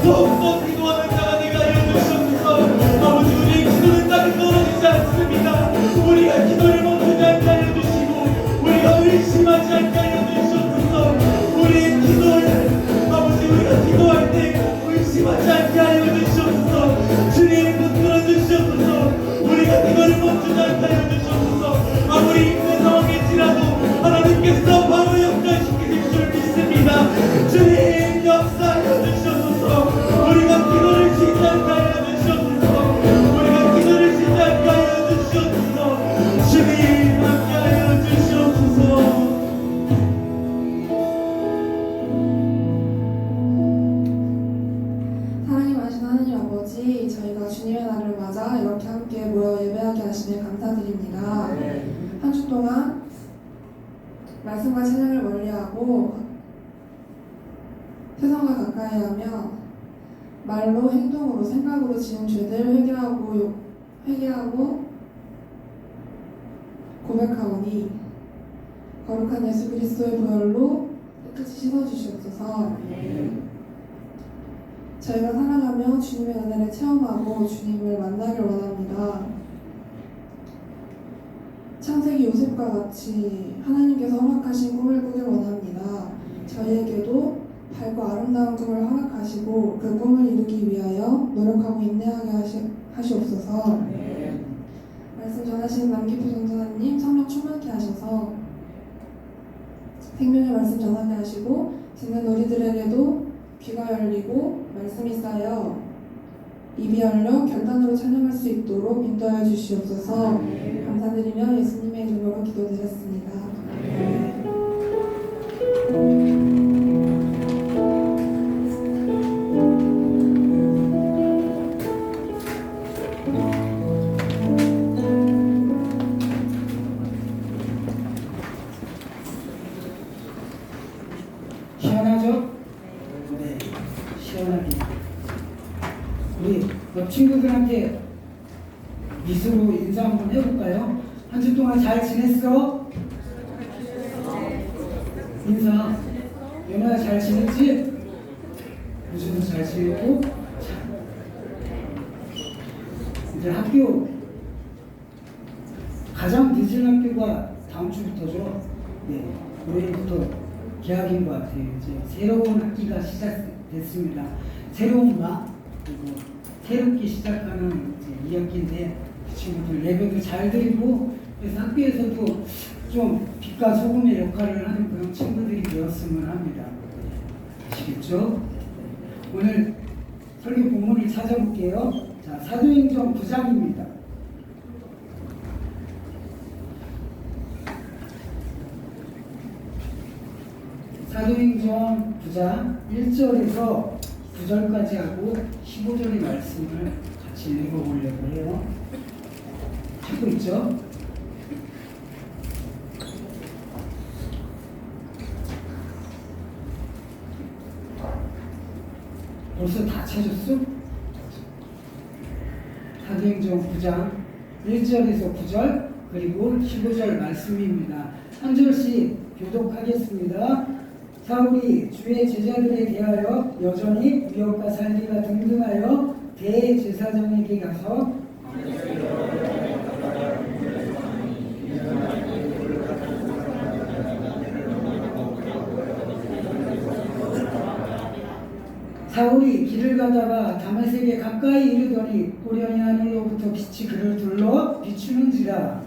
더욱더 기도하는 자가 되게 하여 주시옵소서. 아버지 우리의 기도는 땅에 떨어지지 않습니다. 우리가 기도를 멈추지 않게 하여 주시고 우리가 의심하지 않게 하여 주시옵소서. 우리의 기도를 아버지 우리가 기도할 때 의심하지 않게 하여 주시옵소서. 주님 붙들어 주시옵소서. 우리가 기도를 멈추지 않게 하여 주시옵소서. 아무리 힘든 상황일지라도 하나님께서 바로 역전시키실 줄 믿습니다. 주님 역사하여 주시옵소서. 우리가 기도를 쉬지 않게 하여 주시옵소서. 우리가 기도를 쉬지 않게 하여 주시옵소서. 주님 함께하여 주시옵소서. 사랑이 많으신 하나님 아버지, 저희가 주님의 날을 맞아 이렇게 함께 모여 예배하게 하시니 감사드립니다. 한 주 동안 말씀과 찬양을 멀리하고 세상과 가까이하며 말로 행동으로 생각으로 지은 죄들 회개하고 고백하오니 거룩한 예수 그리스도의 보혈로 깨끗이 씻어주시옵소서. 저희가 살아가며 주님의 은혜를 체험하고 주님을 만나길 원합니다. 창세기 요셉과 같이 하나님께서 허락하신 꿈을 꾸길 원합니다. 저희에게도 밝고 아름다운 꿈을 허락하시고 그 꿈을 이루기 위하여 노력하고 인내하게 하시옵소서. 말씀 전하시는 남기표 전도사님 성령 충만케 하셔서 생명의 말씀 전하게 하시고 듣는 우리들에게도 귀가 열리고 말씀이 쌓여 입이 열려 결단으로 찬양할 수 있도록 인도하여 주시옵소서. 감사드리며 예수님의 이름으로 기도드렸습니다. 시원하죠? 네, 시원하게. 우리 옆 친구들한테 미소로 인사 한번 해볼까요? 한 주 동안 잘 지냈어? 인사. 연아야 잘 지냈지? 요즘도 잘 지냈고? 이제 학교 가장 늦은 학교가 다음 주부터죠. 네, 올해부터 개학인 것 같아요. 이제 새로운 학기가 시작됐습니다. 새로운 막 그리고 새롭게 시작하는 이제 2학기인데 그 친구들 예배도 잘 드리고 그래서 학교에서도 좀 빛과 소금의 역할을 하는 그런 친구들이 되었으면 합니다. 아시겠죠? 오늘 설교 본문을 찾아볼게요. 자, 사도행전 9장입니다. 사도행전 9장 1절에서 9절까지 하고 15절의 말씀을 같이 읽어보려고 해요. 찾고 있죠? 벌써 다 찾았어? 사도행전 9장 1절에서 9절 그리고 15절 말씀입니다. 한 절씩 교독하겠습니다. 사울이 주의 제자들에 대하여 여전히 위협과 살기가 등등하여 대제사장에게 가서 사울이 길을 가다가 다메섹에 가까이 이르더니 호련히 하늘로부터 빛이 그를 둘러 비추는지라.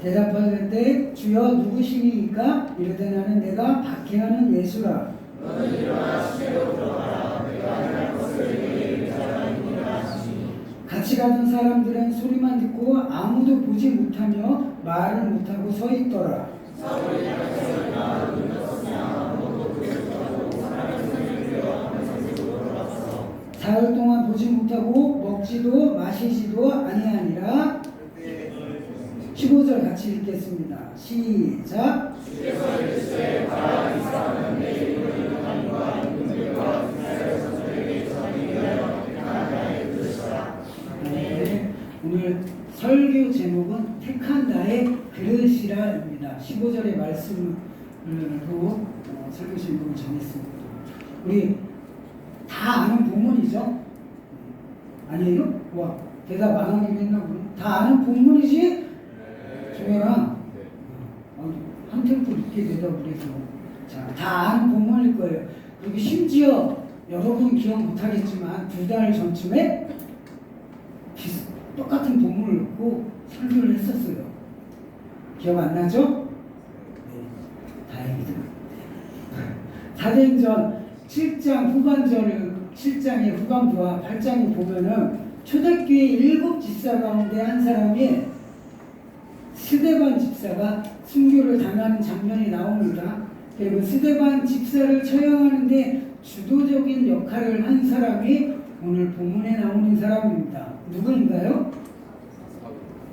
대답하는데 주여 누구시니까? 이르되 나는 내가 박해하는 예수라. 너는 일어나 시내로 들어가라. 내가 할 것을 내게 이르는 자가 있느니라 하시니. 같이 가던 사람들은 소리만 듣고 아무도 보지 못하며 말을 못하고 서 있더라. 사울이 나가서나 눈떴으나 아무도 보지 못하고 사람의 손을 들여 하면서 돌아왔어. 사흘 동안 보지 못하고 먹지도 마시지도 아니하니라. 15절 같이 읽겠습니다. 시작. 주께서 예수의 바라는 사람은 내 이름을 하나님과 인들과 이스라엘 선수에게 전하기 위하여 택한 자의 그릇이라. 오늘 설교 제목은 택한 나의 그릇이라 제자입니다. 15절의 말씀으로 설교 제목을 정했습니다. 우리 다 아는 본문이죠? 아니에요? 와, 대답 안 하기로 했나 보네. 다 아는 본문이지? 종현아, 한 템포 늦게 대답을 해서. 자, 다 아는 본문일 거예요. 그리고 심지어 여러분 기억 못하겠지만 2달 전쯤에 똑같은 본문을 놓고 설교를 했었어요. 기억 안 나죠? 네, 다행이다. 사도행전 7장 후반절을 7장의 후반부와 8장에 보면은 초대교회 7 집사 가운데 한 사람이 스데반 집사가 순교를 당하는 장면이 나옵니다. 그리고 스데반 집사를 처형하는데 주도적인 역할을 한 사람이 오늘 본문에 나오는 사람입니다. 누구인가요?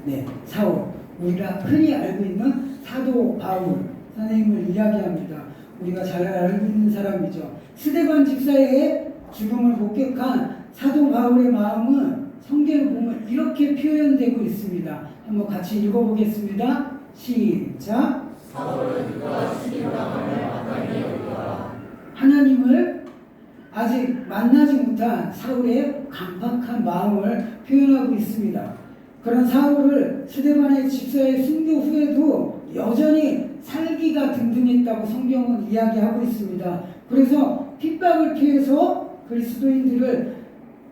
네, 사울. 우리가 흔히 알고 있는 사도 바울 선생님을 이야기합니다. 우리가 잘 알고 있는 사람이죠. 스데반 집사의 죽음을 목격한 사도 바울의 마음은 성경을 보면 이렇게 표현되고 있습니다. 한번 같이 읽어보겠습니다. 시작. 하나님을 아직 만나지 못한 사울의 강팍한 마음을 표현하고 있습니다. 그런 사울을 스데반의 집사의 순교 후에도 여전히 살기가 든든했다고 성경은 이야기하고 있습니다. 그래서 핍박을 피해서 그리스도인들을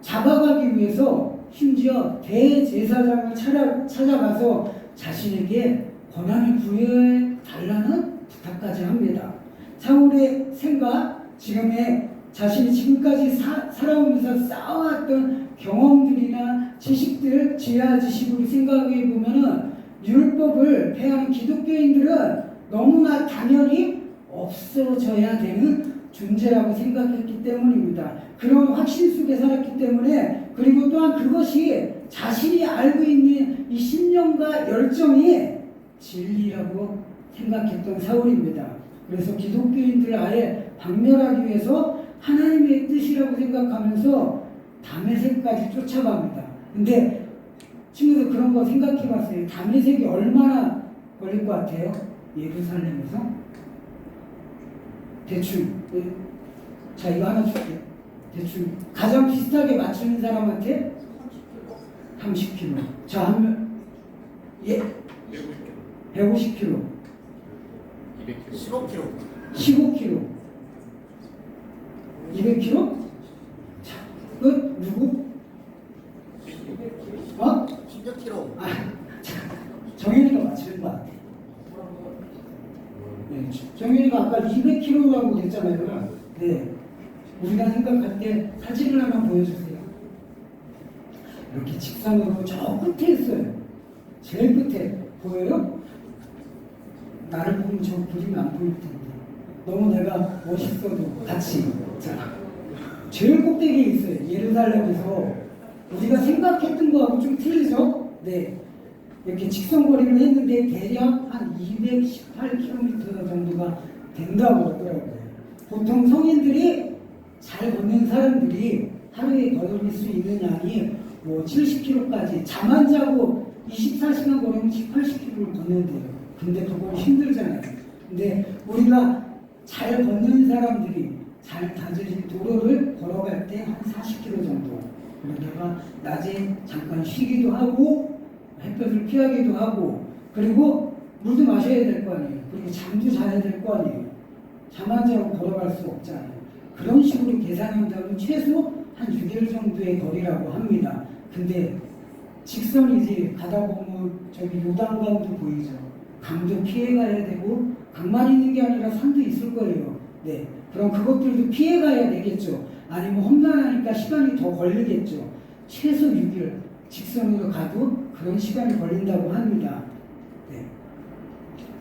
잡아가기 위해서 심지어 대제사장을 찾아가서 자신에게 권한을 부여해달라는 부탁까지 합니다. 사울의 생각, 자신이 지금까지 살아오면서 쌓아왔던 경험들이나 지식들, 지하 지식으로 생각해 보면은 율법을 폐하는 기독교인들은 너무나 당연히 없어져야 되는 존재라고 생각했기 때문입니다. 그런 확신 속에 살았기 때문에, 그리고 또한 그것이 자신이 알고 있는 이 신념과 열정이 진리라고 생각했던 사울입니다. 그래서 기독교인들을 아예 박멸하기 위해서 하나님의 뜻이라고 생각하면서 다메섹까지 쫓아갑니다. 근데 친구들 그런 거 생각해 봤어요. 다메섹이 얼마나 걸릴 것 같아요? 예루살렘에서? 대충. 자, 이거 하나 줄게. 대충. 가장 비슷하게 맞추는 사람한테 30km. 자, 한 명. 예. 150km. 15km. 15km. 200km? 자, 그 누구? 16km. 아, 자, 정현이가 맞추는 것 같아. 네, 정현이가 아까 200km라고 했잖아요. 네. 우리가 생각할 때 사진을 하나 보여주세요. 이렇게 직선으로 저 끝에 있어요. 제일 끝에. 보여요? 나를 보면 저 그림이 안 보일 텐데. 너무 내가 멋있어도 같이. 자, 제일 꼭대기에 있어요. 예루살렘에서. 우리가 생각했던 거하고 좀 틀리죠? 네. 이렇게 직선거리를 했는데 대략 한 218km 정도가 된다고 그러더라고요. 보통 성인들이 잘 걷는 사람들이 하루에 걸을 수 있는 양이 뭐 70km까지 잠 안 자고 24시간 걸으면 80km를 걷는데요. 근데 그건 힘들잖아요. 근데 우리가 잘 걷는 사람들이 잘 다져진 도로를 걸어갈 때 한 40km 정도. 그러다가 낮에 잠깐 쉬기도 하고 햇볕을 피하기도 하고, 그리고 물도 마셔야 될 거 아니에요. 그리고 잠도 자야 될 거 아니에요. 잠 안 자고 걸어갈 수 없잖아요. 그런 식으로 계산한다면 최소 한 6일 정도의 거리라고 합니다. 근데 직선이지 가다 보면 저기 요단강도 보이죠. 강도 피해가야 되고, 강만 있는 게 아니라 산도 있을 거예요. 네, 그럼 그것들도 피해가야 되겠죠. 아니면 험난하니까 시간이 더 걸리겠죠. 최소 6일 직선으로 가도 그런 시간이 걸린다고 합니다. 네.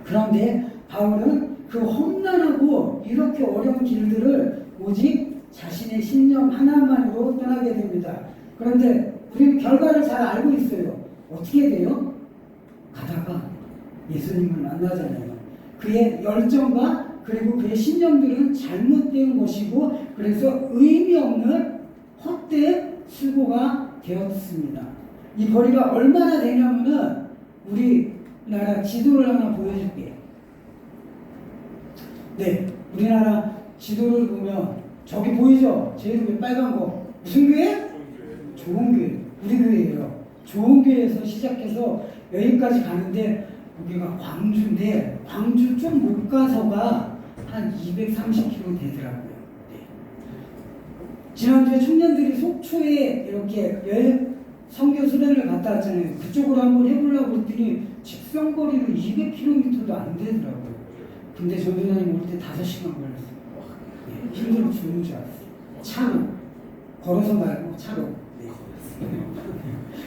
그런데 바울은 그 험난하고 이렇게 어려운 길들을 오직 자신의 신념 하나만으로 떠나게 됩니다. 그런데 우리는 결과를 잘 알고 있어요. 어떻게 돼요? 가다가 예수님을 만나잖아요. 그의 열정과 그리고 그의 신념들은 잘못된 것이고, 그래서 의미 없는 헛된 수고가 되었습니다. 이 거리가 얼마나 되냐면은 우리 우리나라 지도를 하나 보여줄게요. 네, 우리나라 지도를 보면 저기 보이죠? 제일 위에 빨간 거 무슨 교회? 좋은 교회. 우리 교회예요. 좋은 교회에서 시작해서 여기까지 가는데 여기가 광주인데 광주 좀 못 가서가 한 230km 되더라고요. 네. 지난주에 청년들이 속초에 이렇게 선교 수련을 갔다 왔잖아요. 그쪽으로 한번 해보려고 했더니 직선거리로 200km도 안 되더라고요. 근데 전도사님 올 때 5시간 걸렸어요. 네, 힘들어 죽는 줄 알았어요. 차로. 걸어서 말고 차로. 네.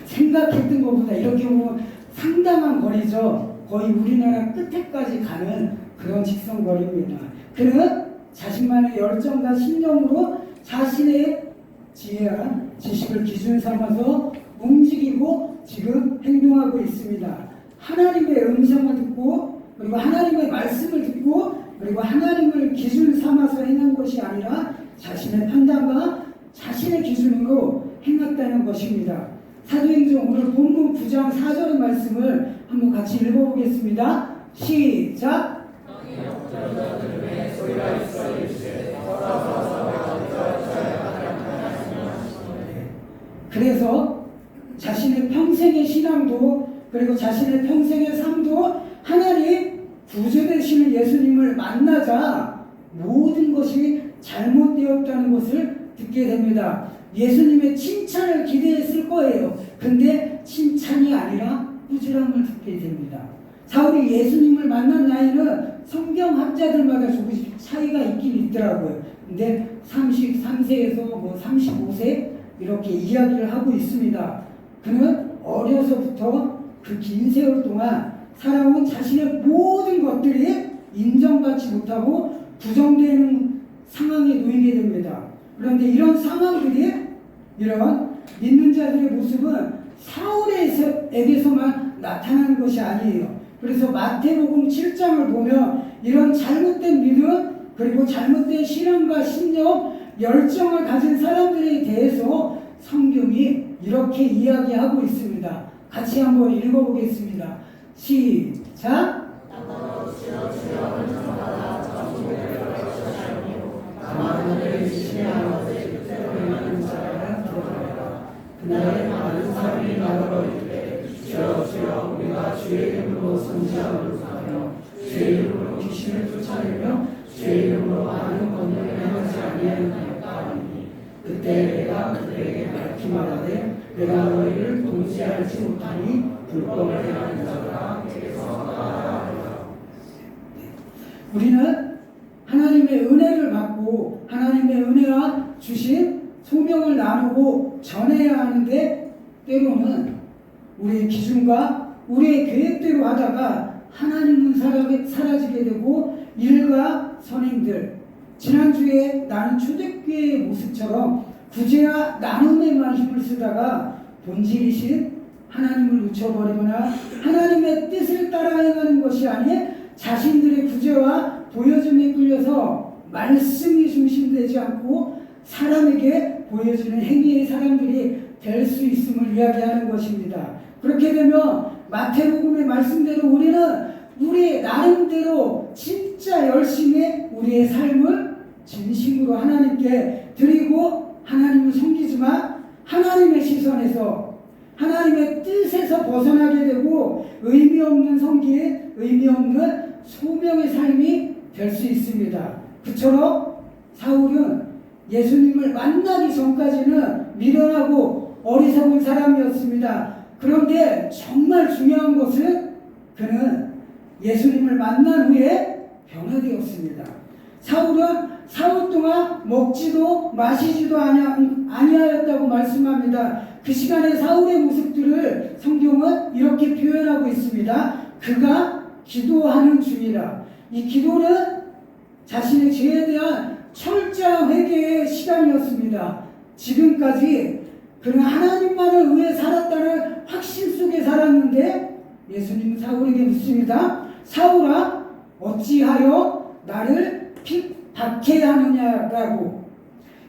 생각했던 것보다 이렇게 보면 상당한 거리죠. 거의 우리나라 끝에까지 가는 그런 직선거리입니다. 그는 자신만의 열정과 신념으로 자신의 지혜와 지식을 기준 삼아서 움직이고 지금 행동하고 있습니다. 하나님의 음성을 듣고 그리고 하나님의 말씀을 듣고 그리고 하나님을 기준 삼아서 행한 것이 아니라 자신의 판단과 자신의 기준으로 행했다는 것입니다. 사도행전 오늘 본문 9장 4절의 말씀을 한번 같이 읽어보겠습니다. 시작! 그래서 자신의 평생의 신앙도 그리고 자신의 평생의 삶도 하나님 구주 되시는 예수님을 만나자 모든 것이 잘못되었다는 것을 듣게 됩니다. 예수님의 칭찬을 기대했을 거예요. 근데 칭찬이 아니라 꾸지람을 듣게 됩니다. 사울이 예수님을 만난 나이는 성경학자들마다 조금씩 차이가 있긴 있더라고요. 근데 33세에서 35세 이렇게 이야기를 하고 있습니다. 그는 어려서부터 그 긴 세월 동안 살아온 자신의 모든 것들이 인정받지 못하고 부정되는 상황에 놓이게 됩니다. 그런데 이런 상황들이 이런 믿는 자들의 모습은 사울에게서만 나타나는 것이 아니에요. 그래서 마태복음 7장을 보면 이런 잘못된 믿음 그리고 잘못된 신앙과 신념 열정을 가진 사람들에 대해서 성경이 이렇게 이야기하고 있습니다. 같이 한번 읽어보겠습니다. 시작! 그날에 많은 사람이 나더러 이르되 주여 주여 우리가 주의 이름으로 선지자를 하며 주의 이름으로 귀신을 쫓아내며 주의 이름으로 많은 권능을 행하지 아니하였나이까 하니 그때 내가 그들에게 밝히 말하되 내가 너희를 동지하지 못하니 불법을 행하는 자들아 내게서 떠나라. 우리는 하나님의 은혜를 받고 하나님의 은혜와 주신 소명을 나누고 전해야 하는데 때로는 우리의 기준과 우리의 계획대로 하다가 하나님은 사라지게 되고 일과 선행들 지난주에 나는 초대교회의 모습처럼 구제와 나눔에만 힘을 쓰다가 본질이신 하나님을 놓쳐버리거나 하나님의 뜻을 따라 행하는 것이 아닌 자신들의 구제와 보여줌에 끌려서 말씀이 중심되지 않고 사람에게 보여주는 행위의 사람들이 될 수 있음을 이야기하는 것입니다. 그렇게 되면 마태복음의 말씀대로 우리는 우리 나름대로 진짜 열심히 우리의 삶을 진심으로 하나님께 드리고 하나님을 섬기지만 하나님의 시선에서 하나님의 뜻에서 벗어나게 되고 의미 없는 섬기, 의미 없는 소명의 삶이 될 수 있습니다. 그처럼 사울은 예수님을 만나기 전까지는 미련하고 어리석은 사람이었습니다. 그런데 정말 중요한 것은 그는 예수님을 만난 후에 변화되었습니다. 사울은 사흘 동안 먹지도 마시지도 아니하였다고 말씀합니다. 그 시간에 사울의 모습들을 성경은 이렇게 표현하고 있습니다. 그가 기도하는 중이라. 이 기도는 자신의 죄에 대한 철저한 회개의 시간이었습니다. 지금까지 그는 하나님만을 위해 살았다는 확신 속에 살았는데 예수님은 사울에게 묻습니다. 사울아 어찌하여 나를 핍박해야 하느냐라고.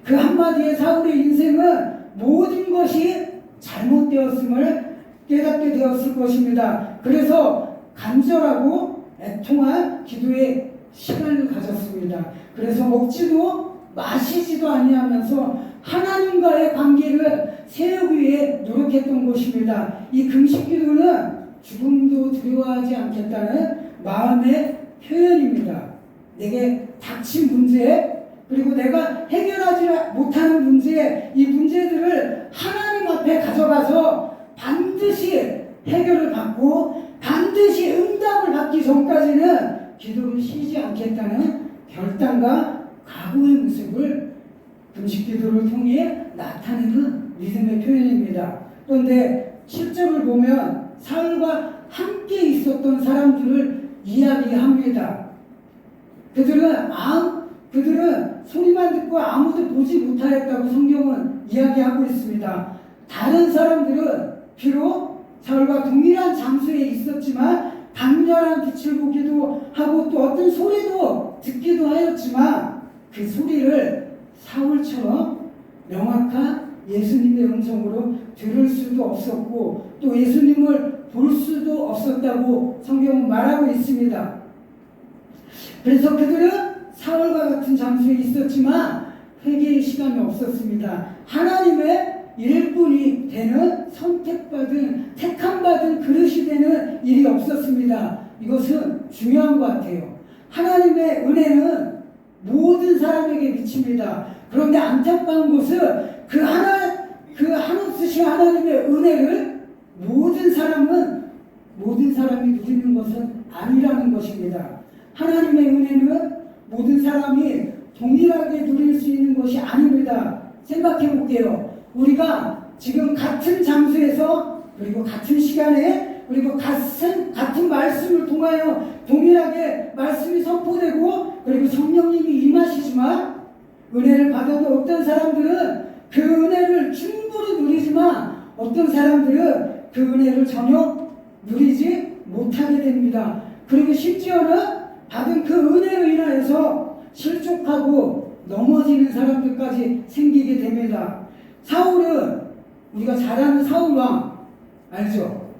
그 한마디에 사울의 인생은 모든 것이 잘못되었음을 깨닫게 되었을 것입니다. 그래서 간절하고 애통한 기도의 시간을 가졌습니다. 그래서 먹지도 마시지도 아니하면서 하나님과의 관계를 세우기 위해 노력했던 것입니다. 이 금식 기도는 죽음도 두려워하지 않겠다는 마음의 표현입니다. 내게 닥친 문제, 그리고 내가 해결하지 못하는 문제, 이 문제들을 하나님 앞에 가져가서 반드시 해결을 받고 반드시 응답을 받기 전까지는 기도를 쉬지 않겠다는 결단과 각오의 모습을 금식 기도를 통해 나타내는 믿음의 표현입니다. 그런데 7절을 보면 사울과 함께 있었던 사람들을 이야기합니다. 그들은 소리만 듣고 아무도 보지 못하였다고 성경은 이야기하고 있습니다. 다른 사람들은 비록 사울과 동일한 장소에 있었지만 강렬한 빛을 보기도 하고 또 어떤 소리도 듣기도 하였지만 그 소리를 사울처럼 명확한 예수님의 음성으로 들을 수도 없었고 또 예수님을 볼 수도 없었다고 성경은 말하고 있습니다. 그래서 그들은 사울과 같은 장소에 있었지만 회개의 시간이 없었습니다. 하나님의 일꾼이 되는 택함받은 그릇이 되는 일이 없었습니다. 이것은 중요한 것 같아요. 하나님의 은혜는 모든 사람에게 미칩니다. 그런데 안타까운 것은 그 한없으신 하나님의 은혜를 모든 사람이 누리는 것은 아니라는 것입니다. 하나님의 은혜는 모든 사람이 동일하게 누릴 수 있는 것이 아닙니다. 생각해 볼게요. 우리가 지금 같은 장소에서 그리고 같은 시간에 그리고 같은 말씀을 통하여 동일하게 말씀이 선포되고 그리고 성령님이 임하시지만 은혜를 받아도 어떤 사람들은 그 은혜를 충분히 누리지만 어떤 사람들은 그 은혜를 전혀 누리지 못하게 됩니다. 그리고 심지어는 받은 그 은혜로 인하여서 실족하고 넘어지는 사람들까지 생기게 됩니다. 사울은 우리가 잘 아는 사울왕 알죠?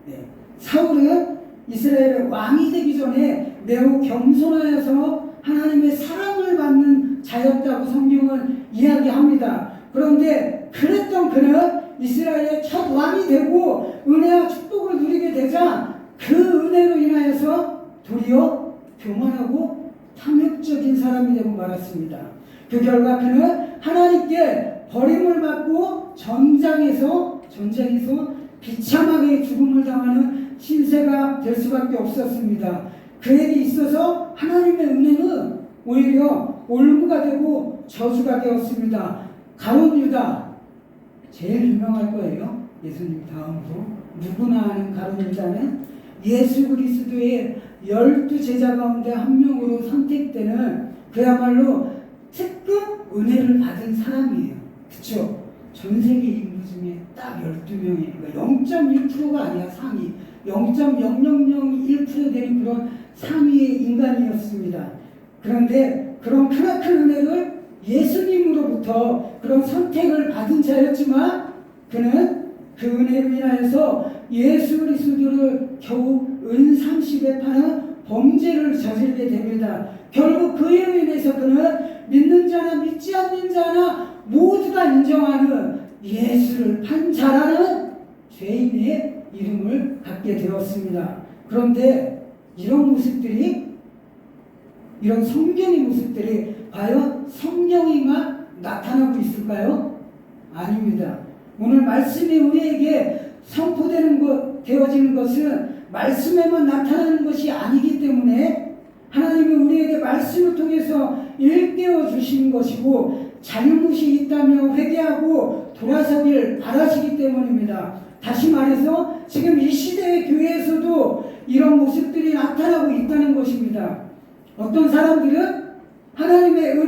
네. 사울은 이스라엘의 왕이 되기 전에 매우 겸손하여서 하나님의 사랑을 받는 자였다고 성경은 이야기합니다. 그런데 그랬던 그는 이스라엘의 첫 왕이 되고 은혜와 축복을 누리게 되자 그 은혜로 인하여서 도리어 교만하고 탐욕적인 사람이 되고 말았습니다. 그 결과 그는 하나님께 버림을 받고 전장에서 비참하게 죽음을 당하는 신세가 될 수밖에 없었습니다. 그에게 있어서 하나님의 은혜는 오히려 올무가 되고 저주가 되었습니다. 가룟 유다 제일 유명할 거예요. 예수님 다음으로 누구나 아는 가룟 유다는 예수 그리스도의 12제자 가운데 한 명으로 선택되는 그야말로 특급 은혜를 받은 사람이에요. 그쵸? 전 세계 인구 중에 딱 12명이, 그러니까 0.1%가 아니야, 상위. 0.0001% 되는 그런 상위의 인간이었습니다. 그런데 그런 크나큰 은혜를 예수님으로부터 그런 선택을 받은 자였지만 그는 그 은혜로 인하여서 예수 그리스도를 겨우 은 30에 파는 범죄를 저지르게 됩니다. 결국 그에 인해서 그는 믿는 자나 믿지 않는 자나 모두가 인정하는 예수를 판 자라는 죄인의 이름을 갖게 되었습니다. 그런데 이런 모습들이, 이런 성경의 모습들이 과연 성경에만 나타나고 있을까요? 아닙니다. 오늘 말씀이 우리에게 되어지는 것은 말씀에만 나타나는 것이 아니기 때문에 하나님이 우리에게 말씀을 통해서 일깨워 주시는 것이고 잘못이 있다며 회개하고 돌아서길 바라시기 때문입니다. 다시 말해서 지금 이 시대의 교회에서도 이런 모습들이 나타나고 있다는 것입니다. 어떤 사람들은 하나님의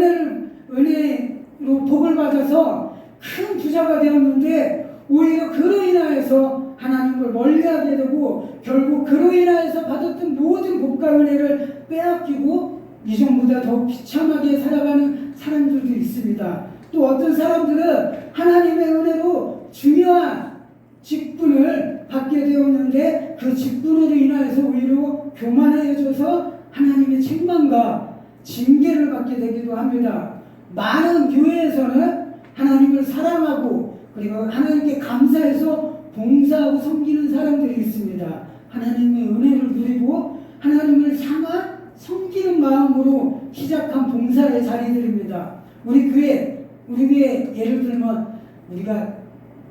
은혜로 복을 받아서 큰 부자가 되었는데 오히려 그로 인하여서 하나님을 멀리하게 되고 결국 그로 인하여서 받았던 모든 복과 은혜를 빼앗기고 이전보다 더 비참하게 살아가는 사람들도 있습니다. 또 어떤 사람들은 하나님의 은혜로 중요한 직분을 받게 되었는데 그 직분으로 인하여서 오히려 교만해져서 하나님의 책망과 징계를 받게 되기도 합니다. 많은 교회에서는 하나님을 사랑하고 그리고 하나님께 감사해서 봉사하고 섬기는 사람들이 있습니다. 하나님의 은혜를 누리고 하나님을 향한 섬기는 마음으로 시작한 봉사의 자리들입니다. 우리 교회 예를 들면 우리가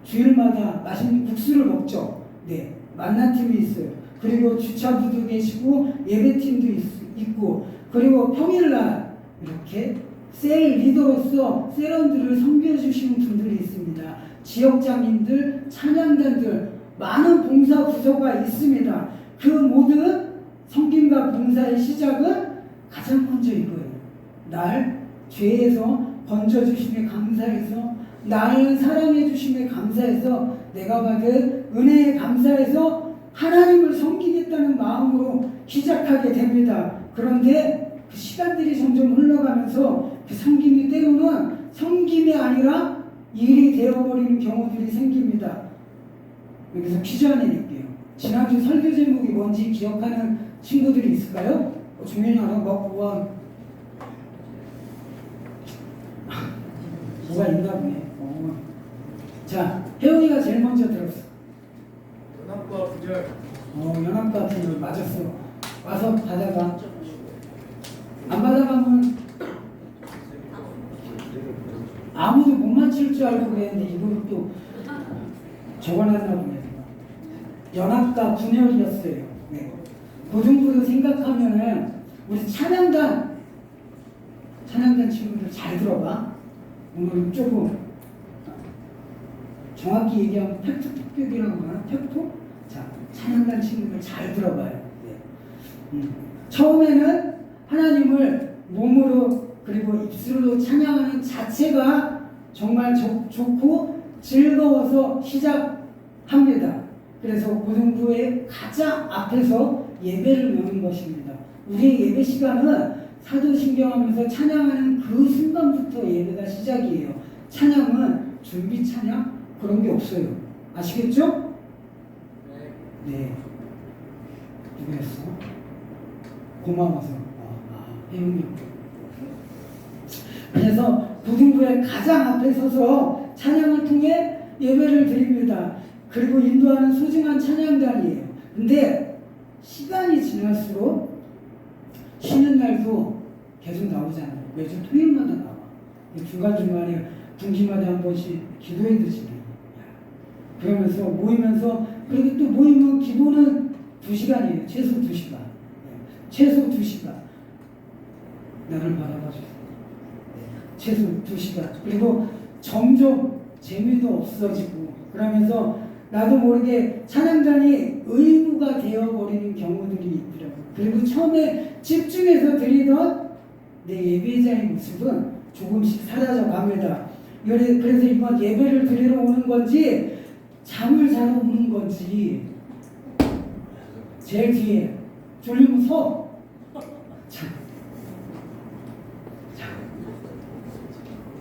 주일마다 맛있는 국수를 먹죠. 네, 만나팀이 있어요. 그리고 주차부도 계시고 예배팀도 있고 그리고 평일날 이렇게 셀 리더로서 셀원들을 섬겨주시는 분들이 있습니다. 지역장님들, 찬양단들 많은 봉사 부서가 있습니다. 그 모든 섬김과 봉사의 시작은 가장 먼저 이거예요. 날 죄에서 건져주심에 감사해서 나를 사랑해 주심에 감사해서 내가 받은 은혜에 감사해서 하나님을 섬기겠다는 마음으로 시작하게 됩니다. 그런데 그 시간들이 점점 흘러가면서 그 섬김이 때로는 섬김이 아니라 일이 되어버리는 경우들이 생깁니다. 여기서 퀴즈 하나 낼게요. 지난주 설교 제목이 뭔지 기억하는 친구들이 있을까요? 종현이 하나 먹고 뭐가 있나 보네. 자, 혜원이가 제일 먼저 들었어. 연합과 부절. 연합 같은 거 맞았어. 와서 받아가. 안 받아가면 아무도 못 맞힐 줄 알고 그랬는데 이걸 또 적어놨나 보네. 연합과 분열이었어요. 네. 고등부를 생각하면은 우리 찬양단 친구들 잘 들어봐. 오늘 조금 정확히 얘기하면 팩트 특별이라고 하나? 팩토? 자, 찬양단 친구들 잘 들어봐요. 네. 처음에는 하나님을 몸으로 그리고 입술로 찬양하는 자체가 정말 좋고 즐거워서 시작합니다. 그래서 고등부의 가장 앞에서 예배를 여는 것입니다. 우리의 예배 시간은 사도신경하면서 찬양하는 그 순간부터 예배가 시작이에요. 찬양은 준비 찬양 그런 게 없어요. 아시겠죠? 네. 누구였어? 고마워서. 혜윤이. 그래서 고등부의 가장 앞에 서서 찬양을 통해 예배를 드립니다. 그리고 인도하는 소중한 찬양단이에요. 근데 시간이 지날수록 쉬는 날도 계속 나오잖아요. 매주 토요일마다 나와. 중간중간에 분기마다 한 번씩 기도회도 진행해요. 그러면서 모이면서 그리고 또 모이면 기도는 2시간이에요. 최소 2시간. 최소 2시간. 나를 바라봐 주세요. 최소 2시간. 그리고 점점 재미도 없어지고 그러면서 나도 모르게 찬양단이 의무가 되어버리는 경우들이 있더라고요. 그리고 처음에 집중해서 드리던 내 예배자의 모습은 조금씩 사라져 갑니다. 그래서 이번 예배를 드리러 오는 건지 잠을 자러 오는 건지 제일 뒤에 졸리면 서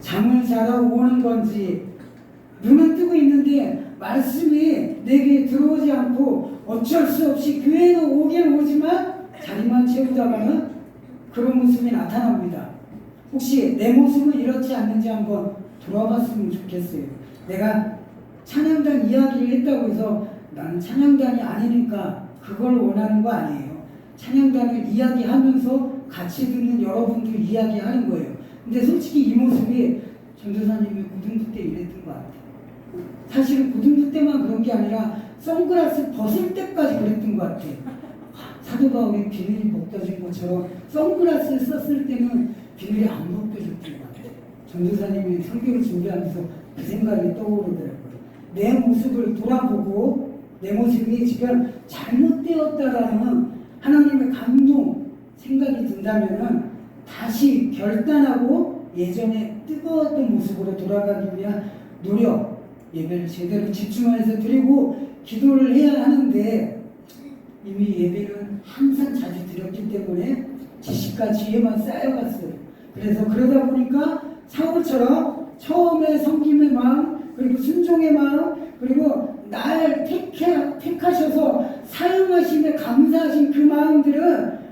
잠을 자러 오는 건지 눈은 뜨고 있는데 말씀이 내게 들어오지 않고 어쩔 수 없이 교회는 오긴 오지만 자리만 채우다가는 그런 모습이 나타납니다. 혹시 내 모습은 이렇지 않는지 한번 돌아봤으면 좋겠어요. 내가 찬양단 이야기를 했다고 해서 나는 찬양단이 아니니까 그걸 원하는 거 아니에요. 찬양단을 이야기하면서 같이 듣는 여러분들 이야기하는 거예요. 근데 솔직히 이 모습이 전도사님이 고등부 때 이랬던 것 같아요. 사실은 고등부 때만 그런 게 아니라 선글라스 벗을 때까지 그랬던 것 같아요. 사도 바울이 비늘이 벗겨진 것처럼 선글라스를 썼을 때는 비늘이 안 벗겨졌던 것 같아요. 전도사님이 설교를 준비하면서 그 생각이 떠오르더라고요. 내 모습을 돌아보고 내 모습이 지금 잘못되었다라는 하나님의 감동 생각이 든다면은 다시 결단하고 예전에 뜨거웠던 모습으로 돌아가기 위한 노력, 예배를 제대로 집중해서 드리고 기도를 해야 하는데 이미 예배는 항상 자주 드렸기 때문에 지식과 지혜만 쌓여갔어요. 그래서 그러다 보니까 사울처럼 처음에 섬김의 마음, 그리고 순종의 마음, 그리고 날 택하셔서 사용하심에 감사하신 그 마음들은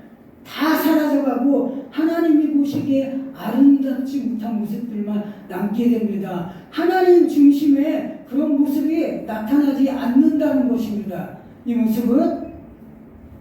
다 사라져가고 하나님이 보시기에 아름답지 못한 모습들만 남게 됩니다. 하나님 중심의 그런 모습이 나타나지 않는다는 것입니다. 이 모습은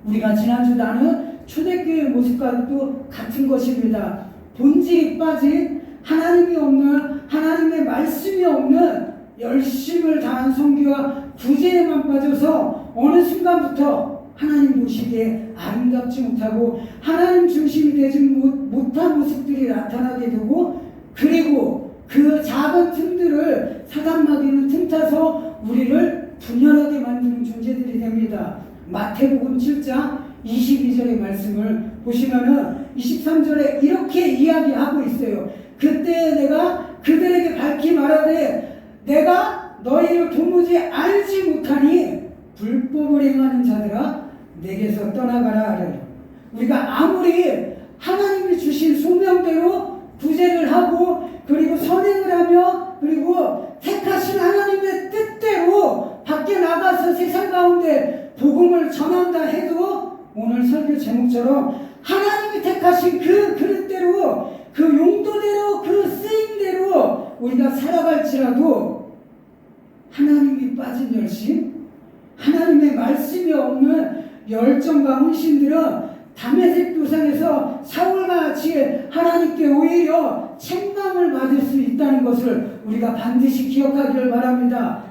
우리가 지난주 나눈 초대교회의 모습과도 같은 것입니다. 본질이 빠진 하나님이 없는, 하나님의 말씀이 없는 열심을 다한 성교와 구제에만 빠져서 어느 순간부터 하나님 보시기에 아름답지 못하고 하나님 중심이 되지 못한 모습들이 나타나게 되고, 그리고 그 작은 틈들을 사단마귀는 틈타서 우리를 분열하게 만드는 존재들이 됩니다. 마태복음 7장 22절의 말씀을 보시면은 23절에 이렇게 이야기하고 있어요. 그때 내가 그들에게 밝히 말하되 내가 너희를 도무지 알지 못하니 불법을 행하는 자들아 내게서 떠나가라 하래요. 우리가 아무리 하나님이 주신 소명대로 구제를 하고 그리고 선행을 하며 그리고 택하신 하나님의 뜻대로 밖에 나가서 세상 가운데 복음을 전한다 해도 오늘 설교 제목처럼 하나님이 택하신 그 그릇대로 그 용도대로 그 쓰임대로 우리가 살아갈지라도 하나님이 빠진 열심, 하나님의 말씀이 없는 열정과 헌신들은 다메섹 도상에서 사울과 같이 하나님께 오히려 책망을 받을 수 있다는 것을 우리가 반드시 기억하기를 바랍니다.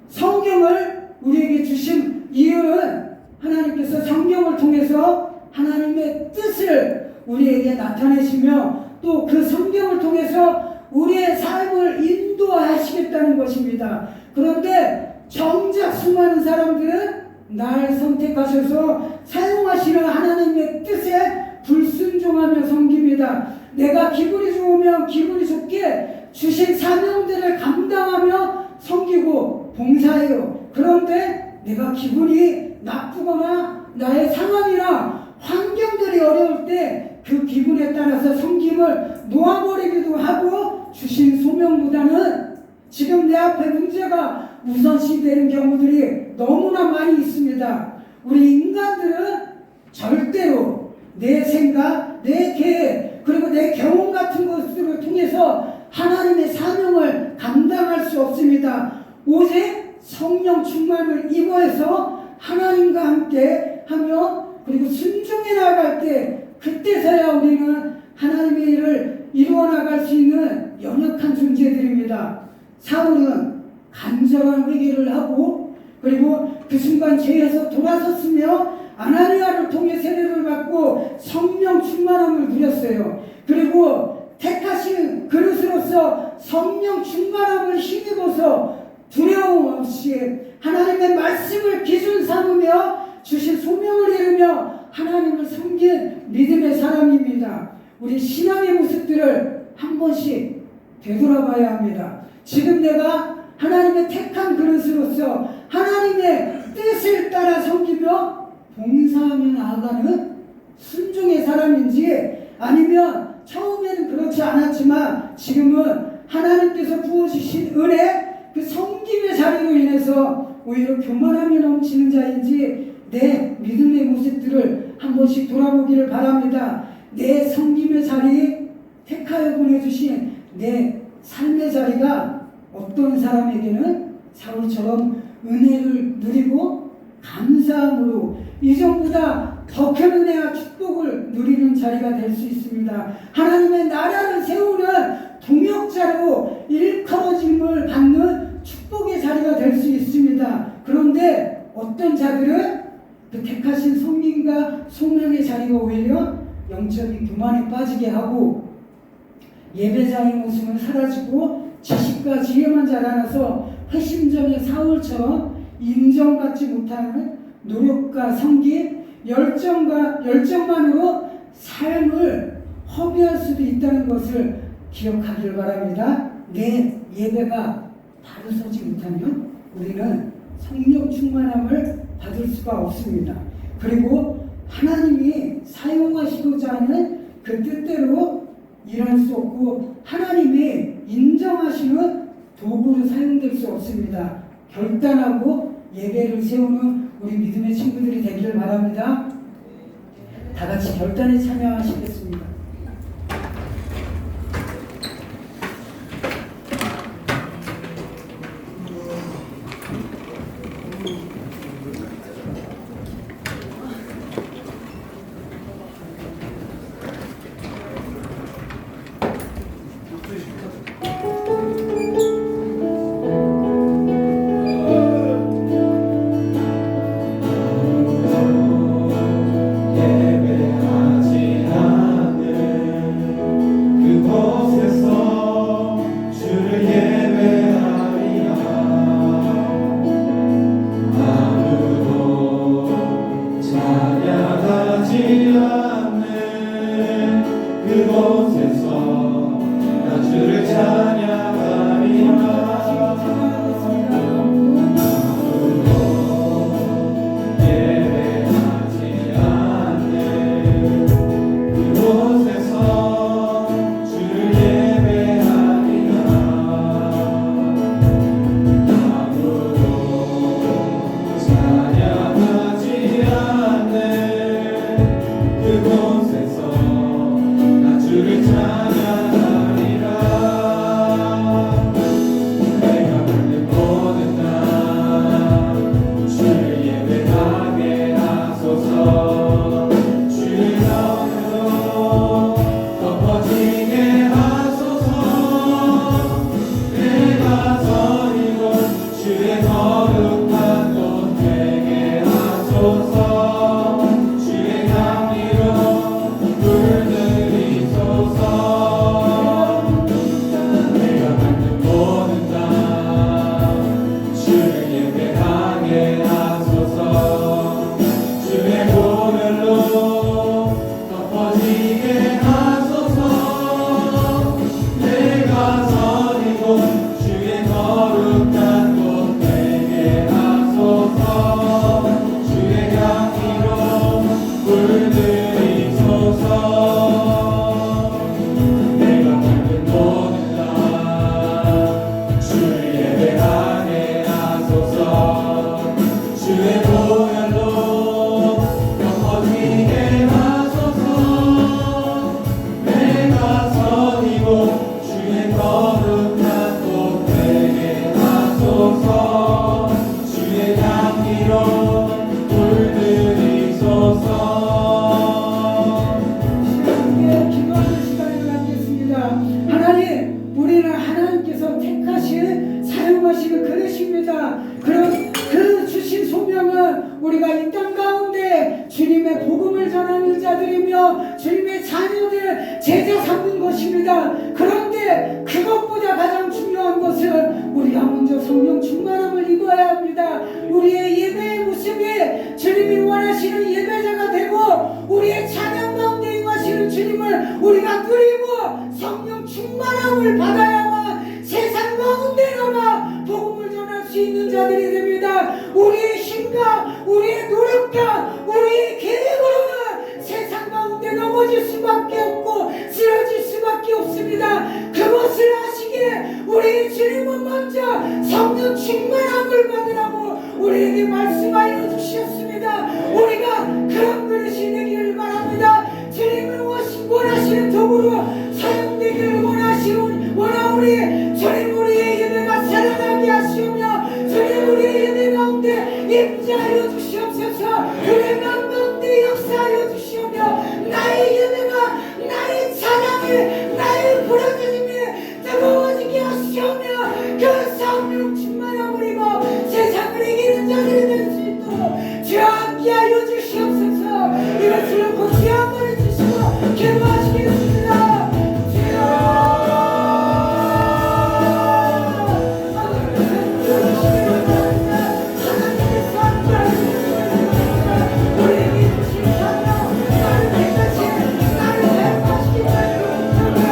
성경을 우리에게 주신 이유는 하나님께서 성경을 통해서 하나님의 뜻을 우리에게 나타내시며 또 그 성경을 통해서 우리의 삶을 인도하시겠다는 것입니다. 그런데 정작 수많은 사람들은 날 선택하셔서 사용하시는 하나님의 뜻에 불순종하며 섬깁니다. 내가 기분이 좋으면 기분이 좋게 주신 사명들을 감당하며 섬기고 봉사해요. 그런데 내가 기분이 나쁘거나 나의 상황이나 환경들이 어려울 때 그 기분에 따라서 섬김을 놓아버리기도 하고 주신 소명보다는 지금 내 앞에 문제가 우선시되는 경우들이 너무나 많이 있습니다. 우리 인간들은 절대로 내 생각, 내 계획, 그리고 내 경험 같은 것들을 통해서 하나님의 사명을 감당할 수 없습니다. 오직 성령 충만을 입어서 하나님과 함께 하며 그리고 순종해 나갈 때 그때서야 우리는 하나님의 일을 이루어 나갈 수 있는 연약한 존재들입니다. 사울은 간절한 회개를 하고 그리고 그 순간 죄에서 돌아섰으며 아나니아를 통해 세례를 받고 성령 충만함을 누렸어요. 그리고 택하신 그릇으로서 성령 충만함을 힘입어서 두려움 없이 하나님의 말씀을 기준 삼으며 주신 소명을 이루며 하나님을 섬긴 믿음의 사람입니다. 우리 신앙의 모습들을 한 번씩 되돌아봐야 합니다. 지금 내가 하나님의 택한 그릇으로서 하나님의 뜻을 따라 섬기며 봉사하며 나아가는 순종의 사람인지 아니면 처음에는 그렇지 않았지만 지금은 하나님께서 부어주신 은혜 그 섬김의 자리로 인해서 오히려 교만함이 넘치는 자인지 내 믿음의 모습들을 한 번씩 돌아보기를 바랍니다. 내 섬김의 자리, 택하여 보내주신 내 삶의 자리가 어떤 사람에게는 사울처럼 은혜를 누리고 감사함으로 이전보다 더 큰 은혜와 축복을 누리는 자리가 될 수 있습니다. 하나님의 나라를 세우는 동역자로 일컬어짐을 받는 축복의 자리가 될 수 있습니다. 그런데 어떤 자들은 그 택하신 성민과 소명의 자리가 오히려 영적인 교만에 빠지게 하고 예배자의 모습은 사라지고 지식과 지혜만 자라나서 회심전의 사울처럼 인정받지 못하는 노력과 성기, 열정만으로 삶을 허비할 수도 있다는 것을 기억하기를 바랍니다. 내 예배가 바로 서지 못하면 우리는 성령 충만함을 받을 수가 없습니다. 그리고 하나님이 사용하시고자 하는 그 뜻대로 일할 수 없고 하나님이 인정하시는 도구로 사용될 수 없습니다. 결단하고 예배를 세우는 우리 믿음의 친구들이 되기를 바랍니다. 다 같이 결단에 참여하시겠습니다. 예배하지 않는 그곳에서 주를 예배하리라. 아무도 찬양하지 않는 그곳에서 나 주를 찬양하리라. 우리가 이 땅 가운데 주님의 복음을 전하는 자들이며 주님의 자녀들 제자 삼는 것입니다. 그런데 그것보다 가장 중요한 것은 우리가 먼저 성령 충만함을 입어야 합니다. 우리의 예배의 모습이 주님이 원하시는 예배자가 되고 우리의 찬양 가운데 임하시는 주님을 우리가 누리고 성령 충만함을 받아야만 세상 가운데로나 복음을 전할 수 있는 자들이 됩니다. 우리의 힘과 우리의 노력과 우리의 계획으로는 세상 가운데 넘어질 수밖에 없고 쓰러질 수밖에 없습니다. 그것을 아시기에 우리의 주님은 먼저 성령 충만함을 받으라고 우리에게 말씀하여 주셨습니다. 우리가 그런 그릇이 되기를 바랍니다. 주님을 원하시는 도구로 사용되기를 원하오니 주님 우리의 예배가 살아나게 하시오며 주님 우리의 예배 가운데 임재하여 주시옵소서. 우리의 마음 가운데 역사하여 주시오며 나의 예배가 나의 찬양이 나의 부르짖음이 뜨거워지게 하시오며 그 성령 충만함을 입어 세상을 이기는 자들이 될 수 있도록 주여 함께하여 주시옵소서. 이것을 고치 한번 해주시고 기도하시겠습니다. 우리에게 주신 사명 나를 택하신 나를 사용하시기 바랍니다.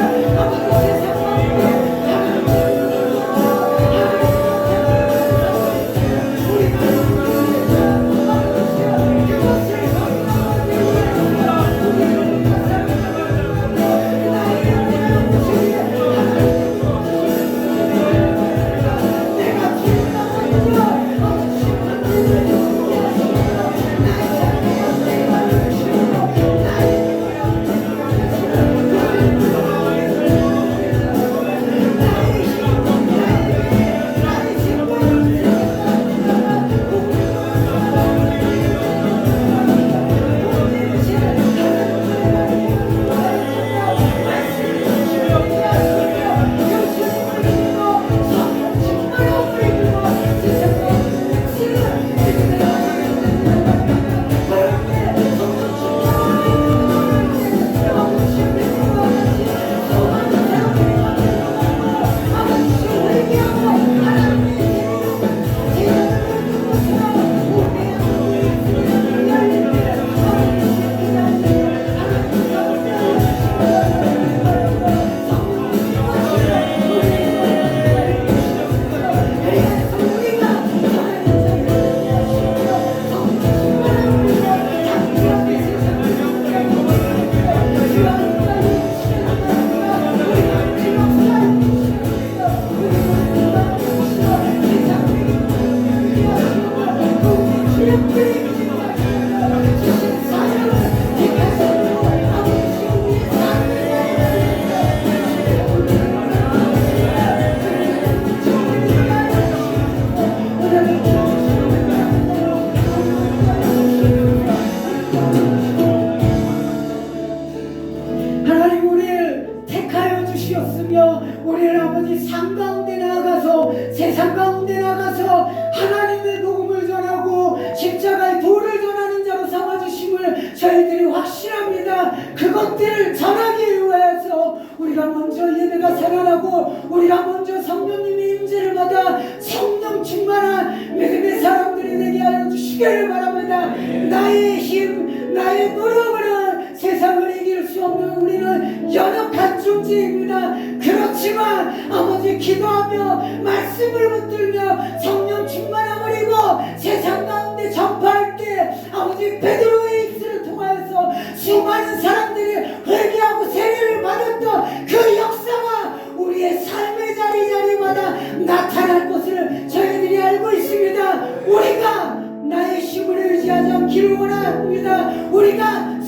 주셨으며 우리는 아버지 삶 가운데 나아가서 세상 가운데 나아가서 하나님의 복음을 전하고 십자가의 도를 전하는 자로 삼아주심을 저희들이 확신합니다. 그것들을 전하기 위해서 우리가 먼저 예배가 살아나고 우리가 먼저 성령님의 임재를 받아 성령 충만한 믿음의 사람들이 되게 하여 주시기를 바랍니다. 나의 힘, 나의 노력으로는 세상을 이길 수 없는 우리는 연약한 존재입니다. 그렇지만 아버지 기도하며 말씀을 붙들며 성령 충만함을 입어 세상 가운데 전파할 때 아버지 베드로의 입술을 통하여서 수많은 사람들이 회개하고 세례를 받았던 그 역사가 우리의 삶의 자리마다 나타날 것을 저희들이 알고 있습니다. 우리가 나의 힘을 의지하지 않기를 원합니다. 우리가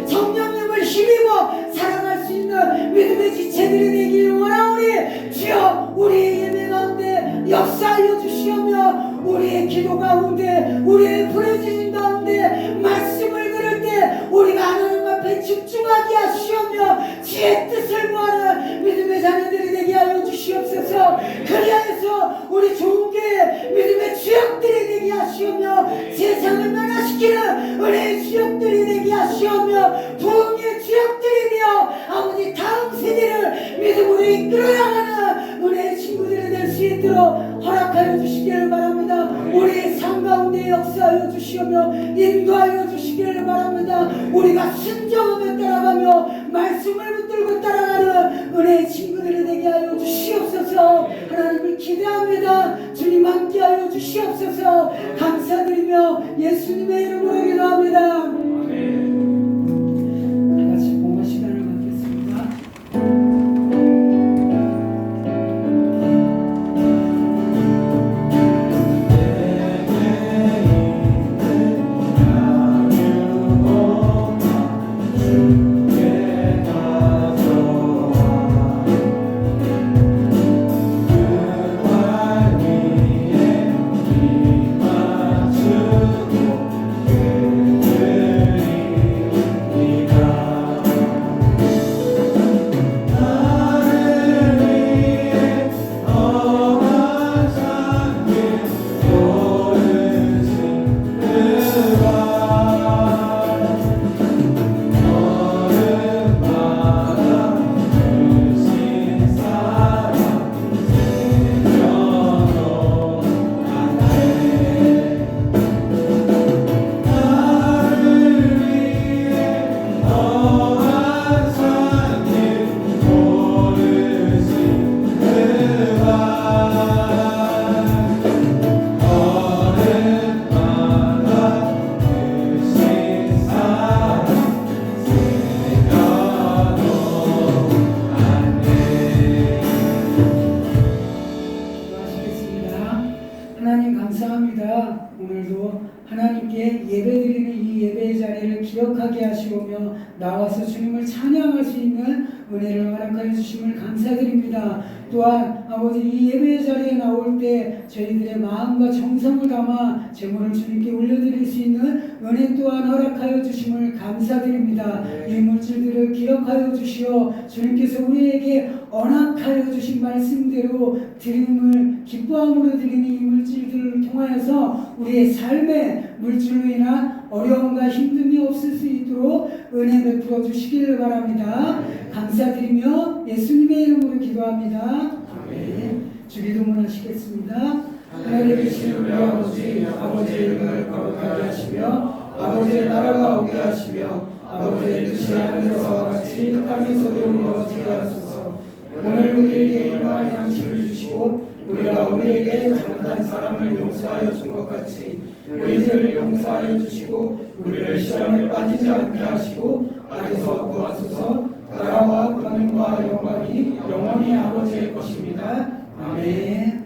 성령님을 힘입어 살아갈 수 있는 믿음의 지체들이 되기를 원하오니 주여 우리의 예배 가운데 역사하여 주시오며 우리의 기도 가운데 우리의 부르짖음 가운데 말씀을 들을 때 우리가 하나님 앞에 집중하게 하시오며 지혜 뜻을 구하는 믿음의 자녀들이 되게 하여 주시옵소서. 그리하여서 우리 좋은 교회 믿음의 주역들이 되게 하시오며 세상을 변화시키는 은혜의 주역들이 되게 하시오며 부흥의 주역들이 되어 아버지 다음 세대를 믿음으로 이끌어나가는 은혜의 친구들이 될 수 있도록 허락하여 주시기를 바랍니다. 우리의 삶 가운데 역사하여 주시오며 인도하여 주시기를 바랍니다. 우리가 순종하며 따라가며 말씀을 붙들고 따라가는 은혜의 친구들이 되게 하여 주시옵소서. 하나님을 기대합니다. 주님 함께하여 주시옵소서. 감사드리며 예수님의 이름으로 기도합니다. 같이 봉헌 시간을 갖겠습니다. 하나님 감사합니다. 오늘도 하나님께 예배드리는 이 예배의 자리를 기억하게 하시오며 나와서 주님을 찬양할 수 있는 은혜를 허락하여 주심을 감사드립니다. 또한 아버지 이 예배의 자리에 나올 때 저희들의 마음과 정성을 담아 제물을 주님께 올려드릴 수 있는 은혜 또한 허락하여 주심을 감사드립니다. 이 물질들을 기억하여 주시어 주님께서 우리에게 언약하여 주신 말씀대로 드림을 기뻐함으로 드리는 이 물질들을 통하여서 우리의 삶의 물질로 인한 어려움과 힘듦이 없을 수 있도록 은혜 베풀어 주시기를 바랍니다. 감사드리며 예수님의 이름으로 기도합니다. 아멘. 주기도문 하시겠습니다. 하늘에 계신 우리 아버지, 아버지의 이름을 거룩하게 하시며 아버지의 나라가 오게 하시며 아버지의 뜻이 하늘에서 같이 땅에서도 이루어지게 하소서. 오늘 우리에게 일용할 양식을 주시고 우리가 우리에게 잘못한 사람을 용서하여 준 것 같이 우리들을 용서하여 주시고 우리를 시험에 빠지지 않게 하시고 악에서 구하소서. 나라와 권능과 영광이 영원히 아버지의 것입니다. 아멘.